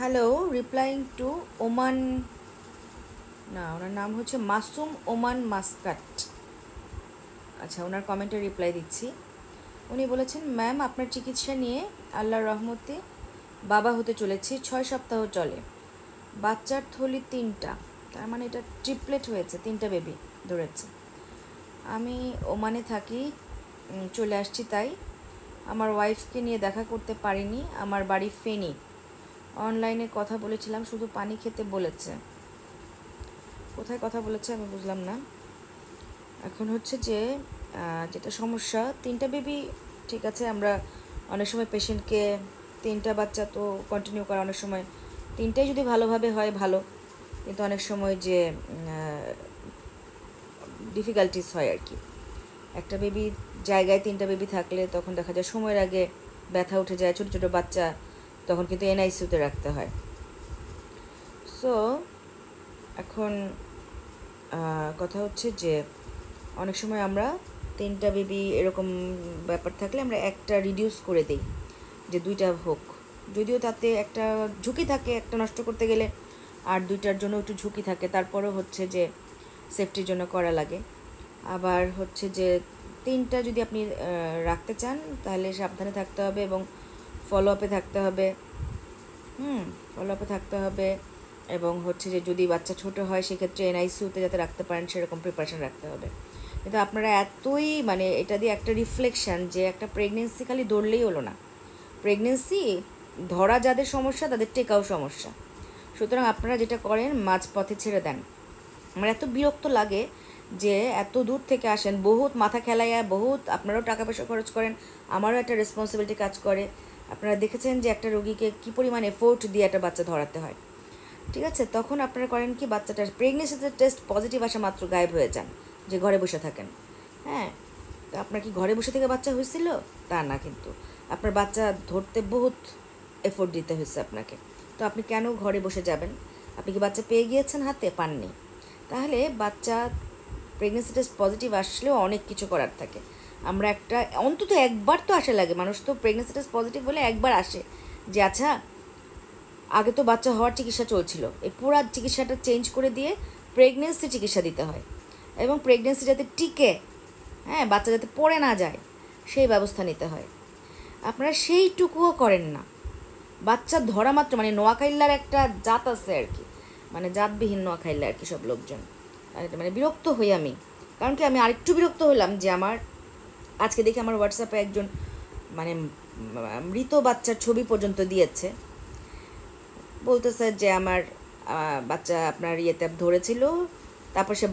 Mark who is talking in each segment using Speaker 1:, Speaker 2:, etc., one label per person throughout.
Speaker 1: Hello, replying two Oman, না ওনার নাম হচ্ছে মাসুম ওমান মাসকাট। আচ্ছা, ওনার কমেন্টে রিপ্লাই দিচ্ছি। উনি বলেছেন, ম্যাম আপনার চিকিৎসা নিয়ে আল্লাহর রহমতে বাবা হতে চলেছি, 6 সপ্তাহ চলে। বাচ্চার থলি 3টা, তার মানে এটা ট্রিপলেট হয়েছে, 3টা বেবি ধরেছে। আমি ওমানে থাকি, চলে আসছি তাই। আমার ওয়াইফকে নিয়ে দেখা করতে পারিনি, আমার বাড়ি ফেনী। অনলাইনে কথা বলেছিলাম, শুধু পানি খেতে বলেছে। কোথায় কথা বলেছে আমি বুঝলাম না। এখন হচ্ছে যে যেটা সমস্যা, 3টা বেবি ঠিক আছে, আমরা অনেক সময় পেশেন্টকে 3টা বাচ্চা তো কন্টিনিউ করা, অনেক সময় 3টাই যদি ভালোভাবে হয় ভালো, কিন্তু অনেক সময় যে ডিফিকাল্টিস হয় আর কি। একটা বেবি জায়গায় 3টা বেবি থাকলে তখন দেখা যায় সময়ের আগে ব্যথা উঠে যায়, ছোটো ছোটো বাচ্চা, তখন কিন্তু এনআইসিউতে রাখতে হয়। সো এখন কথা হচ্ছে যে অনেক সময় আমরা 3টা বেবি এরকম ব্যাপার থাকলে আমরা একটা রিডিউস করে দিই, যে 2টা হোক, যদিও তাতে একটা ঝুঁকি থাকে, একটা নষ্ট করতে গেলে আর 2টার জন্য একটু ঝুঁকি থাকে, তারপরেও হচ্ছে যে সেফটির জন্য করা লাগে। আবার হচ্ছে যে 3টা যদি আপনি রাখতে চান তাহলে সাবধানে থাকতে হবে এবং ফলো আপে থাকতে হবে। ফলো আপে থাকতে হবে এবং হচ্ছে যে যদি বাচ্চা ছোট হয় সেক্ষেত্রে এনআইসিউতে যাতে রাখতে পারেন সেরকম প্রিপারেশন রাখতে হবে। কিন্তু আপনারা এতই মানে এটা দিয়ে একটা রিফ্লেকশান যে একটা প্রেগনেন্সি খালি ধরলেই হলো না, প্রেগনেন্সি ধরা যাদের সমস্যা তাদের টেকাও সমস্যা। সুতরাং আপনারা যেটা করেন মাঝপথে ছেড়ে দেন। আমার এত বিরক্ত লাগে যে এত দূর থেকে আসেন, বহুত মাথা খেলাইয়া, বহুত আপনারাও টাকা পয়সা খরচ করেন, আমারও একটা রেসপন্সিবিলিটি কাজ করে। আপনারা দেখেছেন যে একটা রোগীকে কী পরিমাণ এফোর্ট দিয়ে একটা বাচ্চা ধরাতে হয়, ঠিক আছে? তখন আপনারা করেন কি, বাচ্চাটার প্রেগনেন্সিতে টেস্ট পজিটিভ আসা মাত্র গায়েব হয়ে যান, যে ঘরে বসে থাকেন। হ্যাঁ, তো আপনার কি ঘরে বসে থেকে বাচ্চা হয়েছিল? তা না, কিন্তু আপনার বাচ্চা ধরতে বহুত এফোর্ট দিতে হয়েছে আপনাকে। তো আপনি কেন ঘরে বসে যাবেন? আপনি কি বাচ্চা পেয়ে গিয়েছেন হাতে? পাননি। তাহলে বাচ্চা প্রেগনেন্সি টেস্ট পজিটিভ আসলেও অনেক কিছু করার থাকে। আমরা একটা অন্তত একবার তো আসা লাগে, মানুষ তো প্রেগনেন্সি টেস্ট পজিটিভ বলে একবার আসে যে আচ্ছা আগে তো বাচ্চা হওয়ার চিকিৎসা চলছিল, এই পুরো চিকিৎসাটা চেঞ্জ করে দিয়ে প্রেগনেন্সি চিকিৎসা দিতে হয় এবং প্রেগনেন্সি যাতে টিকে, হ্যাঁ, বাচ্চা যাতে পড়ে না যায় সেই ব্যবস্থা নিতে হয়। আপনারা সেইটুকুও করেন না। বাচ্চা ধরা মাত্র, মানে নোয়াখাইল্লার একটা জাত আছে আর কি, মানে জাতবিহীন নোয়াখাইল্লা আর কি সব লোকজন, মানে বিরক্ত হই আমি। কারণ কি, আমি আরেকটু বিরক্ত হলাম যে আমার আজকে দেখি আমার হোয়াটসঅ্যাপে একজন মানে মৃত বাচ্চার ছবি পর্যন্ত দিয়েছে, বলতেছে যে আমার বাচ্চা আপনার ইয়েতে ধরেছিল, তারপর সে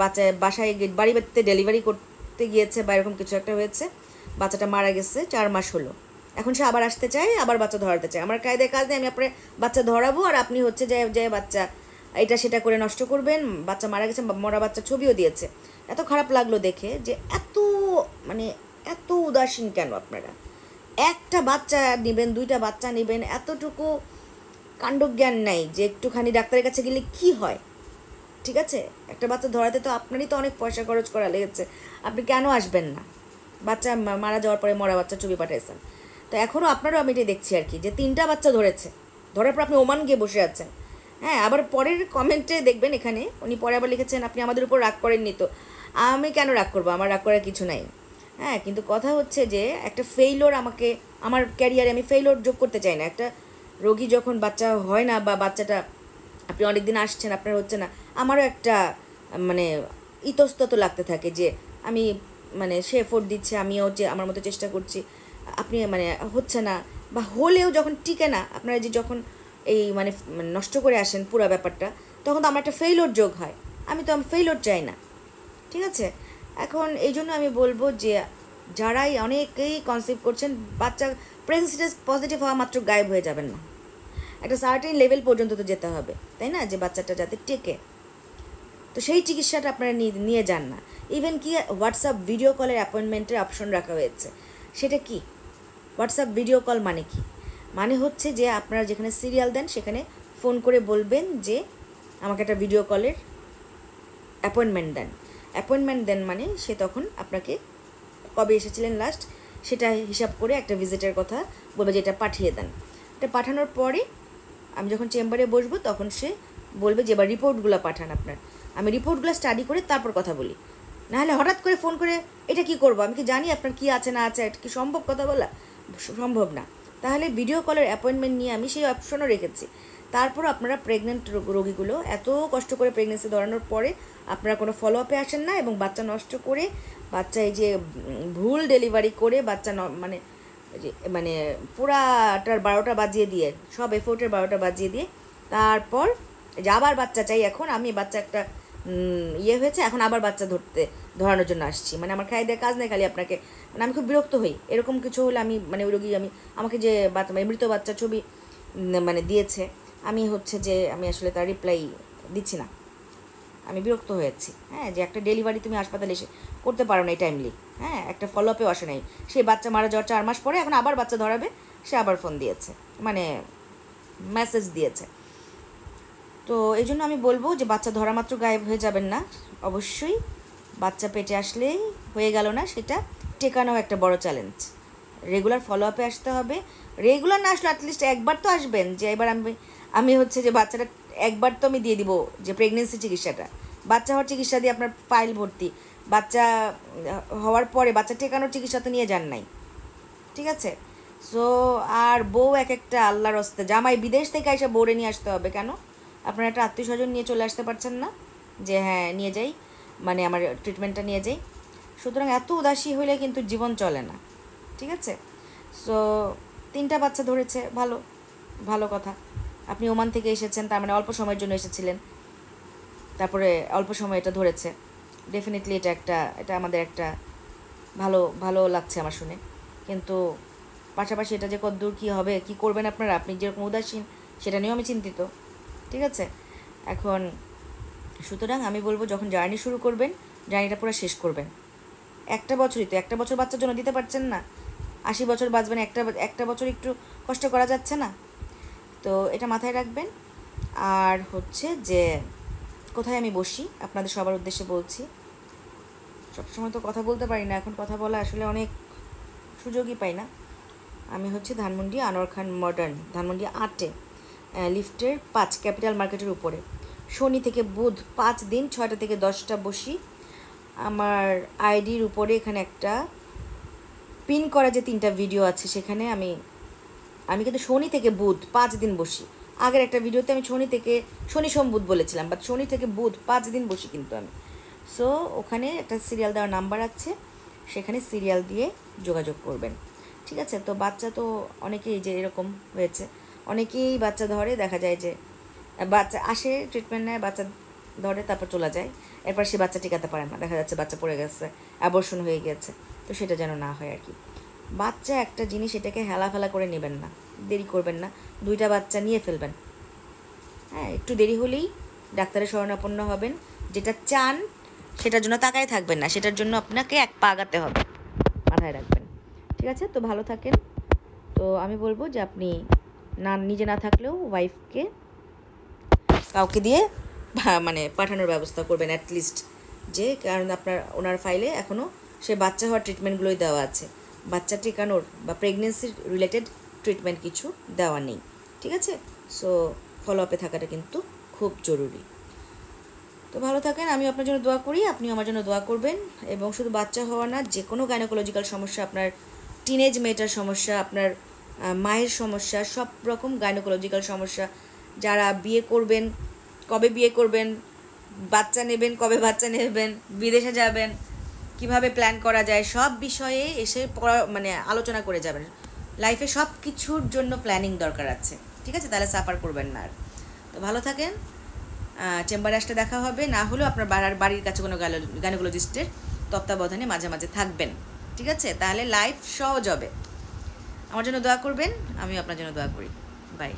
Speaker 1: বাসায় বাড়িতে ডেলিভারি করতে গিয়েছে বা এরকম কিছু একটা হয়েছে, বাচ্চাটা মারা গেছে, 4 মাস হলো, এখন সে আবার আসতে চায়, আবার বাচ্চা ধরাতে চায়। আমার কায়দায় কাজ নেই, আমি আপনার বাচ্চা ধরাবো আর আপনি হচ্ছে যে বাচ্চা এটা সেটা করে নষ্ট করবেন। বাচ্চা মারা গেছে, মরা বাচ্চা ছবিও দিয়েছে। এত খারাপ লাগলো দেখে যে এত মানে এত উদাসীন কেন আপনারা? একটা বাচ্চা নেবেন, 2টা বাচ্চা নেবেন, এতটুকু কাণ্ডজ্ঞান নাই যে একটুখানি ডাক্তারের কাছে গেলে কি হয়। ঠিক আছে, একটা বাচ্চা ধরাতে তো আপনারই তো অনেক পয়সা খরচ করা লেগেছে, আপনি কেন আসবেন না? বাচ্চা মারা যাওয়ার পরে মরা বাচ্চা ছবি পাঠাইছেন, তো এখনও আপনারও আমি এটাই দেখছি আর কি, যে 3টা বাচ্চা ধরেছে, ধরার পর আপনি ওমান গিয়ে বসে আছেন। হ্যাঁ, আবার পরের কমেন্টে দেখবেন এখানে উনি পরে আবার লিখেছেন আপনি আমাদের উপর রাগ করেননি তো। আমি কেন রাগ করবো? আমার রাগ করার কিছু নাই। হ্যাঁ, কিন্তু কথা হচ্ছে যে একটা ফেইলোর আমাকে, আমার ক্যারিয়ারে আমি ফেইলোর যোগ করতে চাই না। একটা রোগী যখন বাচ্চা হয় না বা বাচ্চাটা আপনি অনেক দিন আসছেন আপনার হচ্ছে না, আমারও একটা মানে ইতস্তত লাগতে থাকে যে আমি মানে সে এফোর্ট দিচ্ছে, আমিও যে আমার মতো চেষ্টা করছি, আপনি মানে হচ্ছে না, বা হলেও যখন টিকে না আপনারা যে যখন এই মানে নষ্ট করে আসেন পুরো ব্যাপারটা, তখন তো আমার একটা ফেইলোর যোগ হয়। আমি তো ফেইলোর চাই না, ঠিক আছে? এখন এই জন্য আমি বলবো যে যারাই অনেকেই কনসিভ করছেন, বাচ্চা প্রেগনেন্সি টেস্ট পজিটিভ হওয়া মাত্র গায়েব হয়ে যাবেন না, একটা সার্টেন লেভেল পর্যন্ত তো যেতে হবে, তাই না? যে বাচ্চাটা যাতে টেকে, তো সেই চিকিৎসাটা আপনারা নিয়ে যান না। ইভেন কি হোয়াটসঅ্যাপ ভিডিও কলের অ্যাপয়েন্টমেন্টের অপশন রাখা হয়েছে, সেটা কি? হোয়াটসঅ্যাপ ভিডিও কল মানে কি? মানে হচ্ছে যে আপনারা যেখানে সিরিয়াল দেন সেখানে ফোন করে বলবেন যে আমাকে একটা ভিডিও কলের অ্যাপয়েন্টমেন্ট দেন, মানে সে তখন আপনাকে কবে এসেছিলেন লাস্ট সেটা হিসাব করে একটা ভিজিটের কথা বলবে যে এটা পাঠিয়ে দেন। এটা পাঠানোর পরে আমি যখন চেম্বারে বসবো তখন সে বলবে যে এবার রিপোর্টগুলো পাঠান আপনার। আমি রিপোর্টগুলো স্টাডি করে তারপর কথা বলি। নাহলে হঠাৎ করে ফোন করে এটা কি করবো, আমি কি জানি আপনার কি আছে না আছে, এটা কি সম্ভব কথা বলা? সম্ভব না। তাহলে ভিডিও কলের অ্যাপয়েন্টমেন্ট নিয়ে আমি সেই অপশনও রেখেছি। তারপর আপনারা প্রেগনেন্ট রোগীগুলো এত কষ্ট করে প্রেগনেন্সি ধরানোর পরে আপনারা কোনো ফলো আপে আসেন না, এবং বাচ্চা নষ্ট করে, বাচ্চা এই যে ভুল ডেলিভারি করে বাচ্চা মানে পুরাটার 12টা বাজিয়ে দিয়ে, সব এফোর্টের 12টা বাজিয়ে দিয়ে তারপর যে আবার বাচ্চা চাই, এখন আমি বাচ্চা একটা হয়েছে, এখন আবার বাচ্চা ধরানোর জন্য আসছি, মানে আমার খাই দেওয়ার কাজ নেই, খালি আপনাকে, মানে আমি খুব বিরক্ত হই এরকম কিছু হলে। আমি মানে ওই রোগী আমাকে যে বাচ্চা মৃত বাচ্চা ছবি মানে দিয়েছে, আমি যে আমি আসলে তার রিপ্লাই দিচ্ছি না, আমি বিরক্ত হয়েছি। হ্যাঁ, যে একটা ডেলিভারি তুমি হাসপাতালে এসে করতে পারো না এই টাইমলি, হ্যাঁ, একটা ফলো আপেও আসে নাই, সেই বাচ্চা মারা যাওয়ার 4 মাস পরে এখন আবার বাচ্চা ধরাবে, সে আবার ফোন দিয়েছে, মানে মেসেজ দিয়েছে। তো এই জন্য আমি বলবো যে বাচ্চা ধরা মাত্র গায়েব হয়ে যাবেন না, অবশ্যই বাচ্চা পেটে আসলেই হয়ে গেল না, সেটা টেকানো একটা বড় চ্যালেঞ্জ। রেগুলার ফলো আপে আসতে হবে, রেগুলার না আসলে অ্যাটলিস্ট একবার তো আসবেন, যে এবার আমি যে বাচ্চাটা একবার তো আমি দিয়ে দিব যে প্রেগনেন্সি চিকিৎসাটা, বাচ্চা হওয়ার চিকিৎসা দিয়ে আপনার ফাইল ভর্তি, বাচ্চা হওয়ার পরে বাচ্চা টেকানোর চিকিৎসা তো নিয়ে যান নাই, ঠিক আছে? সো আর বউ এক একটা আল্লাহর হস্তে, জামাই বিদেশ থেকে এসে বউরে নিয়ে আসতে হবে কেন? আপনারা একটা আত্মীয় স্বজন নিয়ে চলে আসতে পারছেন না যে হ্যাঁ নিয়ে যাই, মানে আমার ট্রিটমেন্টটা নিয়ে যাই? সুতরাং এত উদাসী হইলে কিন্তু জীবন চলে না, ঠিক আছে? সো 3টা বাচ্চা ধরেছে, ভালো ভালো কথা। আপনি ওমান থেকে এসেছেন, তার মানে অল্প সময়ের জন্য এসেছিলেন, তারপরে অল্প সময় এটা ধরেছে, ডেফিনেটলি এটা আমাদের একটা ভালো লাগছে আমার শুনে। কিন্তু পাশাপাশি এটা যে কতদূর কী হবে, কি করবেন আপনারা, আপনি যেরকম উদাসীন সেটা নিয়েও আমি চিন্তিত, ঠিক আছে? এখন সুতরাং আমি বলবো যখন জার্নি শুরু করবেন, জার্নিটা পুরো শেষ করবেন। একটা বছরই তো, একটা বছর বাচ্চার জন্য দিতে পারছেন না, 80 বছর বাঁচবেন, একটা বছর একটু কষ্ট করা যাচ্ছে না? তো এটা মাথায় রাখবেন। আর যে কোথায় আমি বসি আপনাদের সবার উদ্দেশ্যে বলছি, সবসময় তো কথা বলতে পারি না, এখন কথা বলা আসলে অনেক সুযোগই পাই না। আমি ধানমন্ডি আনোয়ার খান মডার্ন, ধানমন্ডি 8-এ, লিফটের 5, ক্যাপিটাল মার্কেটের উপরে। শনি থেকে বুধ 5 দিন 6টা থেকে 10টা বসি। আমার আইডির উপরে এখানে একটা পিন করা যে 3টা ভিডিও আছে, সেখানে আমি কিন্তু শনি থেকে বুধ 5 দিন বসি। আগের একটা ভিডিওতে আমি শনি সোম বুধ বলেছিলাম, বাট শনি থেকে বুধ 5 দিন বসি কিন্তু আমি। সো ওখানে একটা সিরিয়াল দেওয়ার নাম্বার আছে, সেখানে সিরিয়াল দিয়ে যোগাযোগ করবেন, ঠিক আছে? তো বাচ্চা তো অনেকেই যে এরকম হয়েছে, অনেকেই বাচ্চা ধরে, দেখা যায় যে বাচ্চা আসে, ট্রিটমেন্ট নেয়, বাচ্চা ধরে, তারপর চলে যায়, এরপর সে বাচ্চা টিকাতে পারে না, দেখা যাচ্ছে বাচ্চা পড়ে গেছে, অ্যাবর্শন হয়ে গেছে। তো সেটা যেন না হয় আর কি। বাচ্চা একটা জিনিস, এটাকে হেলাফেলা করে নেবেন না, দেরি করবেন না, 2টা বাচ্চা নিয়ে ফেলবেন। হ্যাঁ, একটু দেরি হলেই ডাক্তারের শরণাপন্ন হবেন, যেটা চান সেটার জন্য তাকায় থাকবেন না, সেটার জন্য আপনাকে এক পা আগাতে হবে, মাথায় রাখবেন, ঠিক আছে? তো ভালো থাকেন। তো আমি বলবো যে আপনি নিজে না থাকলেও ওয়াইফকে কাউকে দিয়ে মানে পাঠানোর ব্যবস্থা করবেন অ্যাটলিস্ট, যে কারণ ওনার ফাইলে এখনও সে বাচ্চা হওয়ার ট্রিটমেন্টগুলোই দেওয়া আছে, বাচ্চা টিকানোর বা প্রেগনেন্সির রিলেটেড ট্রিটমেন্ট কিছু দেওয়া নেই, ঠিক আছে? সো ফলো আপে থাকাটা কিন্তু খুব জরুরি। তো ভালো থাকেন, আমি আপনার জন্য দোয়া করি, আপনিও আমার জন্য দোয়া করবেন। এবং শুধু বাচ্চা হওয়া না, যে কোনো গাইনোকোলজিক্যাল সমস্যা, আপনার টিনেজ মেয়েটার সমস্যা, আপনার মায়ের সমস্যা, সব রকম গাইনোকোলজিক্যাল সমস্যা, যারা বিয়ে করবেন, কবে বিয়ে করবেন, বাচ্চা নেবেন, কবে বাচ্চা নেবেন, বিদেশে যাবেন, কিভাবে প্ল্যান করা যায়, সব বিষয়ে এসে মানে আলোচনা করে যাবেন। লাইফে সব কিছুর জন্য প্ল্যানিং দরকার আছে, ঠিক আছে? তাহলে সাফার করবেন না আর। তো ভালো থাকেন, চেম্বারে আসতে দেখা হবে, না হলেও আপনার বাড়ির কাছে কোনো গাইনোকোলজিস্টের তত্ত্বাবধানে মাঝে মাঝে থাকবেন, ঠিক আছে? তাহলে লাইফ সহজ হবে। আমার জন্য দোয়া করবেন, আমিও আপনার জন্য দোয়া করি। বাই।